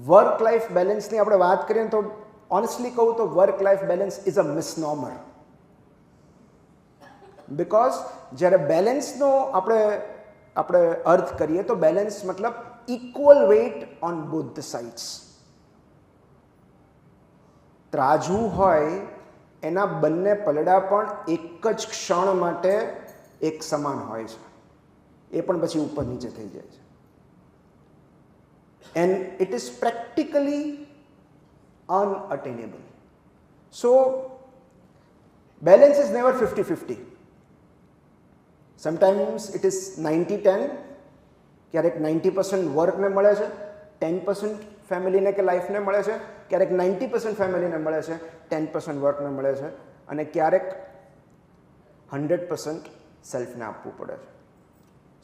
Work life બેલેન્સની આપણે વાત કરીએ તો ઓનેસ્ટલી કહું તો work life balance is a misnomer. Because જ્યારે બેલેન્સનો આપણે અર્થ કરીએ તો બેલેન્સ મતલબ equal weight on both the sides. ત્રાજુ હોય એના બંને પલડા પણ એક જ ક્ષણ માટે એક સમાન હોય છે, એ પણ પછી ઉપર નીચે થઈ જાય છે. And it is practically unattainable. So balance is never 50-50. Sometimes it is 90-10. ક્યારેક 90% વર્કને મળે છે, 10% ફેમિલીને કે લાઈફને મળે છે, ક્યારેક 90% ફેમિલીને મળે છે, 10% વર્કને મળે છે, અને ક્યારેક 100% સેલ્ફને આપવું પડે છે.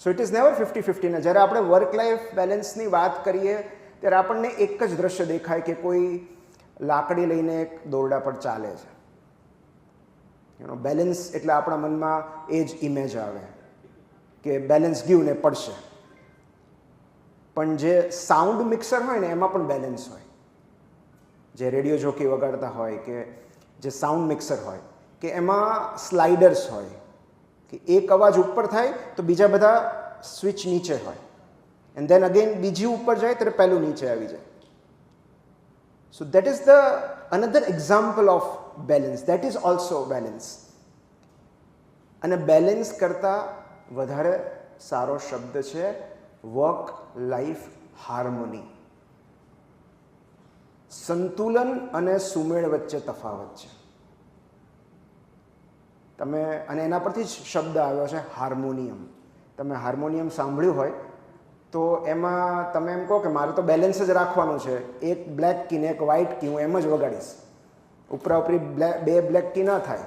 So it is never 50-50. ને જ્યારે આપણે વર્ક લાઈફ બેલેન્સની વાત કરીએ ત્યારે આપણને એક જ દ્રશ્ય દેખાય કે કોઈ લાકડી લઈને એક દોરડા પર ચાલે છે. બેલેન્સ એટલે આપણા મનમાં એ જ ઇમેજ આવે કે બેલેન્સ ગયું ને પડશે. પણ જે સાઉન્ડ મિક્સર હોય ને એમાં પણ બેલેન્સ હોય. જે રેડિયો જોકી વગાડતા હોય કે જે સાઉન્ડ મિક્સર હોય કે એમાં સ્લાઇડર્સ હોય કે એક અવાજ ઉપર થાય તો બીજા બધા સ્વિચ નીચે હોય, એન્ડ ધેન અગેન બીજી ઉપર જાય ત્યારે પહેલું નીચે આવી જાય. So that is the another example of balance. That is also balance. અને બેલેન્સ કરતાં વધારે સારો શબ્દ છે વર્ક લાઈફ હાર્મોની. સંતુલન અને સુમેળ વચ્ચે તફાવત છે. તમે અને એના પરથી જ શબ્દ આવ્યો છે હાર્મોનિયમ. તમે હાર્મોનિયમ સાંભળ્યું હોય તો એમાં તમે એમ કહો કે મારે તો બેલેન્સ જ રાખવાનું છે, એક બ્લેક કી ને એક વ્હાઇટ કી હું એમ જ વગાડીશ, ઉપરા ઉપરી બે બ્લેક કી ના થાય,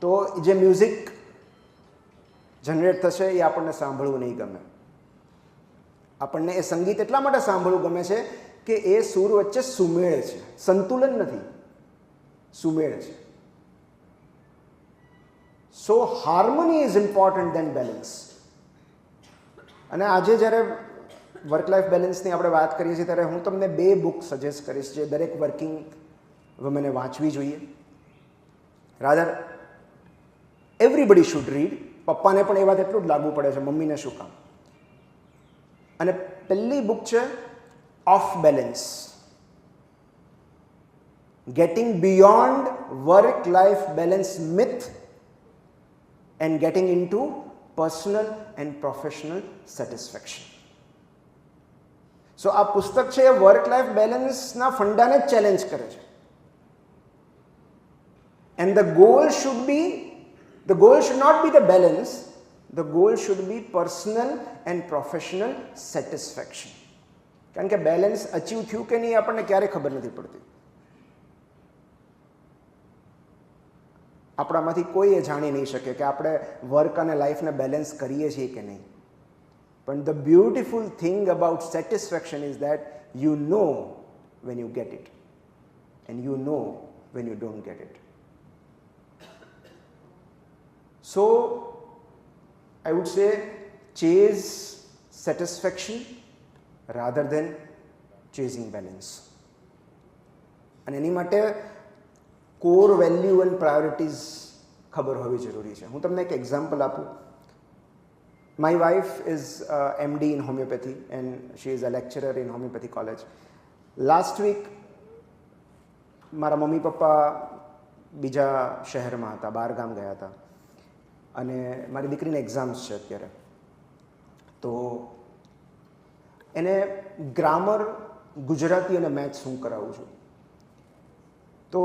તો જે મ્યુઝિક જનરેટ થશે એ આપણને સાંભળવું નહીં ગમે. આપણને એ સંગીત એટલા માટે સાંભળવું ગમે છે કે એ સૂર વચ્ચે સુમેળ છે, સંતુલન નથી, સુમેળ છે. So harmony is important then balance. અને આજે જ્યારે વર્ક લાઈફ બેલેન્સની આપણે વાત કરીએ છીએ ત્યારે હું તમને 2 બુક સજેસ્ટ કરીશ જે દરેક વર્કિંગ વુમેને વાંચવી જોઈએ. Rather everybody should read. પપ્પાને પણ એ વાત એટલું જ લાગુ પડે છે, મમ્મીને શું કામ. અને પહેલી બુક છે of balance, getting beyond work life balance myth and getting into personal and professional satisfaction. So આ પુસ્તક છે એ વર્ક લાઈફ બેલેન્સના ફંડાને જ ચેલેન્જ કરે છે. And the goal should not be the balance, the goal should be personal and professional satisfaction. કારણ કે balance achieve થયું કે નહીં આપણને ક્યારેય ખબર નથી પડતી. આપણામાંથી કોઈ એ જાણી નહીં શકે કે આપણે વર્ક અને લાઈફને બેલેન્સ કરીએ છીએ કે નહીં. પણ the beautiful thing about satisfaction is that you know when you get it and you know when you don't get it. So I would say chase satisfaction rather than chasing balance. અને એની માટે core value and priorities ખબર હોવી જરૂરી છે. હું તમને એક example આપું. My wife is MD in homeopathy and she is a lecturer in homeopathy college. Last week મારા મમ્મી પપ્પા બીજા શહેરમાં હતા, બહાર ગામ ગયા હતા, અને મારી દીકરીને એક્ઝામ્સ છે અત્યારે. તો એને ગ્રામર, ગુજરાતી અને મેથ્સ હું કરાવું છું. તો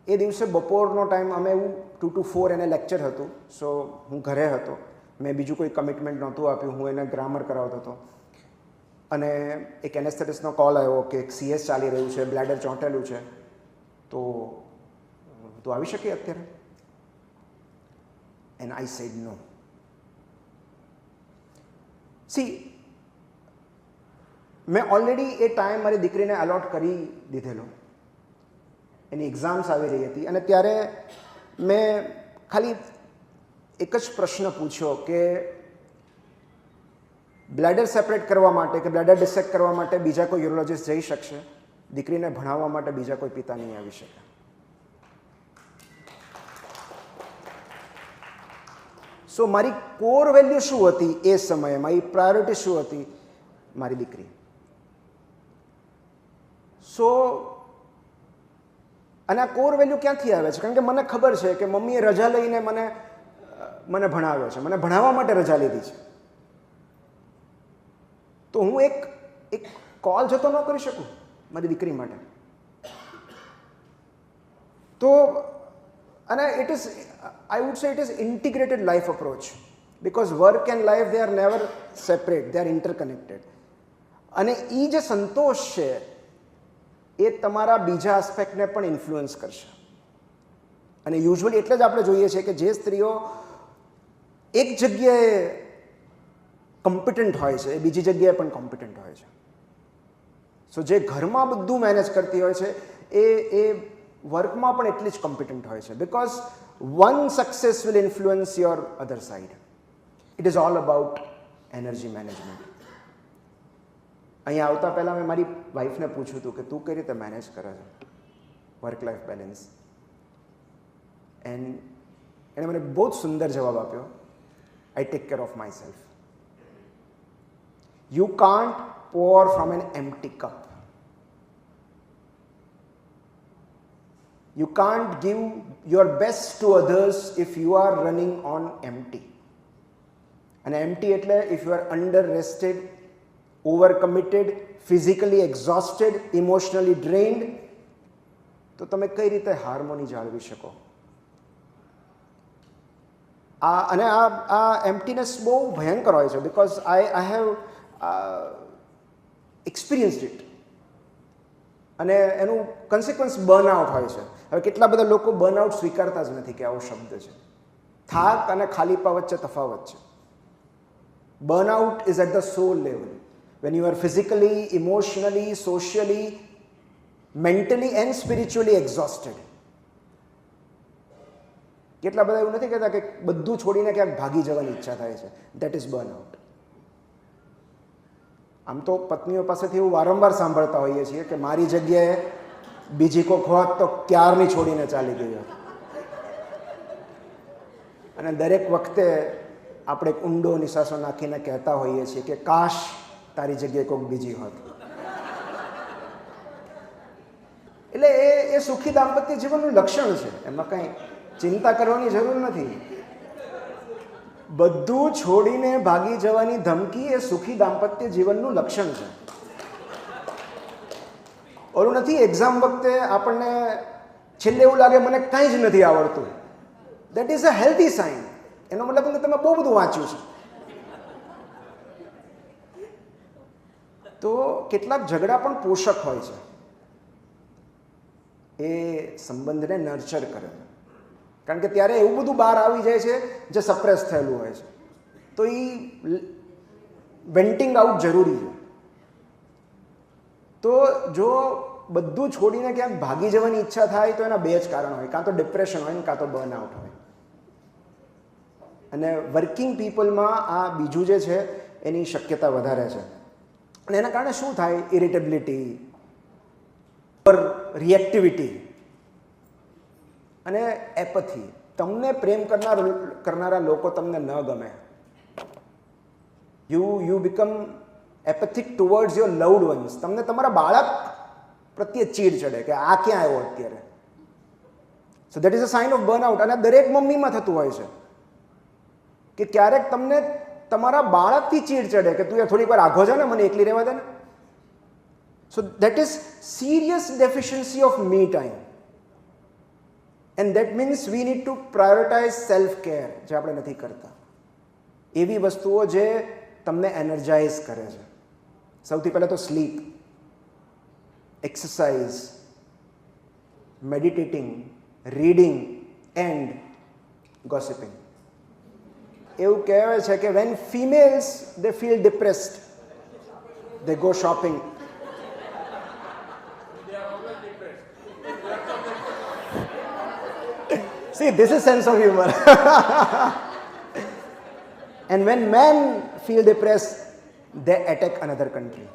એ દિવસે બપોરનો ટાઈમ, અમે એવું 2 to 4 એને લેક્ચર હતું. સો હું ઘરે હતો, મેં બીજું કોઈ કમિટમેન્ટ નહોતું આપ્યું, હું એને ગ્રામર કરાવતો હતો. અને એક એનેસ્થેટિસ્ટનો કોલ આવ્યો કે એક CS ચાલી રહ્યું છે, બ્લેડર ચોંટેલું છે, તો તું આવી શકે અત્યારે? And I said no. See, મેં ઓલરેડી એ ટાઈમ મારી દીકરીને અલોટ કરી દીધેલો. એની એક્ઝામ્સ આવી રહી હતી અને ત્યારે મેં ખાલી એક જ પ્રશ્ન પૂછ્યો કે બ્લેડર સેપરેટ કરવા માટે કે બ્લેડર ડિસેક્ટ કરવા માટે બીજા કોઈ યુરોલોજિસ્ટ જઈ શકશે, દીકરીને ભણાવવા માટે બીજા કોઈ પિતા નહીં આવી શકે. સો મારી કોર વેલ્યુ શું હતી એ સમયે, મારી પ્રાયોરિટી શું હતી? મારી દીકરી. સો અને આ કોર વેલ્યુ ક્યાંથી આવે છે? કારણ કે મને ખબર છે કે મમ્મીએ રજા લઈને મને ભણાવ્યો છે, મને ભણાવવા માટે રજા લીધી છે. તો હું એક કોલ જતો ન કરી શકું મારી દીકરી માટે. તો અને it is, I would say it is integrated life approach, because work and life they are never separate, they are interconnected. અને એ જે સંતોષ છે એ તમારા બીજા આસ્પેક્ટને પણ ઇન્ફ્લુઅન્સ કરશે. અને યુઝ્યુઅલી એટલે જ આપણે જોઈએ છીએ કે જે સ્ત્રીઓ એક જગ્યાએ કોમ્પિટન્ટ હોય છે એ બીજી જગ્યાએ પણ કોમ્પિટન્ટ હોય છે. સો જે ઘરમાં બધું મેનેજ કરતી હોય છે એ વર્કમાં પણ એટલી જ કોમ્પિટન્ટ હોય છે, because one success will influence your other side. It is all about energy management. અહીંયા આવતા પહેલાં મેં મારી વાઈફને પૂછ્યું હતું કે તું કઈ રીતે મેનેજ કરે છે વર્ક લાઈફ બેલેન્સ? એન્ડ એણે મને બહુ જ સુંદર જવાબ આપ્યો, I take care of my self. You can't pour from an empty cup. You can't give your best to others if you are running on empty. And empty એટલે if you are under rested, overcommitted, physically exhausted, emotionally drained, તો તમે કઈ રીતે હાર્મોની જાળવી શકો? અને આ એમ્પ્ટીનેસ બહુ ભયંકર હોય છે, because I have experienced it. અને એનું કન્સિક્વન્સ બર્નઆઉટ હોય છે. હવે કેટલા બધા લોકો બર્નઆઉટ સ્વીકારતા જ નથી કે આવો શબ્દ છે. થાક અને ખાલીપા વચ્ચે તફાવત છે. Burnout is at the soul level, when you are physically, emotionally, socially, mentally and spiritually exhausted. કેટલા બધા એવું નથી કહેતા કે બધું છોડીને ક્યાંક ભાગી જવાની ઈચ્છા થાય છે. That is burnout. આમ તો પત્નીઓ પાસેથી એવું વારંવાર સાંભળતા હોઈએ છીએ કે મારી જગ્યાએ બીજી કોઈક હોત તો ક્યારની છોડીને ચાલી ગઈ હોત. અને દરેક વખતે આપણે ઊંડો નિસાસો નાખીને કહેતા હોઈએ છીએ કે કાશ તારી જગ્યાએ કોઈક બીજી હોત. એટલે એ સુખી દાંપત્ય જીવનનું લક્ષણ છે, એમાં કંઈ ચિંતા કરવાની જરૂર નથી. બધું છોડીને ભાગી જવાની ધમકી એ સુખી દાંપત્ય જીવનનું લક્ષણ છે. ઓલું નથી એક્ઝામ વખતે આપણને છેલ્લે એવું લાગે મને કંઈ જ નથી આવડતું. That is a healthy sign. એનો મતલબ કે તમે બહુ બધું વાંચ્યું છે. તો કેટલાક ઝઘડા પણ પોષક હોય છે, એ સંબંધને નર્ચર કરે છે. કારણ કે ત્યારે એવું બધું બહાર આવી જાય છે જે સપ્રેસ થયેલું હોય છે, તો એ વેન્ટિંગ આઉટ જરૂરી છે. તો જો બધું છોડીને ક્યાંક ભાગી જવાની ઈચ્છા થાય તો એના બે જ કારણ હોય, કાં તો ડિપ્રેશન હોય ને કાં તો બર્નઆઉટ હોય. અને વર્કિંગ પીપલમાં આ બીજું જે છે એની શક્યતા વધારે છે. અને એના કારણે શું થાય? ઇરિટેબિલિટી, રિએક્ટિવિટી અને એપથી. તમને પ્રેમ કરનારા લોકો તમને ન ગમે. You become apathetic towards your loved ones. તમને તમારા બાળક પ્રત્યે ચીડ ચડે કે આ ક્યાં આવ્યો અત્યારે. So that is a sign of burnout. અને દરેક મમ્મીમાં થતું હોય છે કે ક્યારેક તમને તમારા બાળકથી ચીડ ચડે કે તું યાર થોડીક વાર આઘો જા ને, મને એકલી રહેવા દે ને. સો that is serious deficiency of me time. And that means we need to prioritise self care, જે આપણે નથી કરતા. એવી વસ્તુઓ જે તમને એનર્જાઇઝ કરે છે. સૌથી પહેલાં તો sleep, exercise, meditating, reading and gossiping. એવું કહેવાય છે કે when females they feel depressed they go shopping. See, this is sense of humor. And when men feel depressed, they attack another country.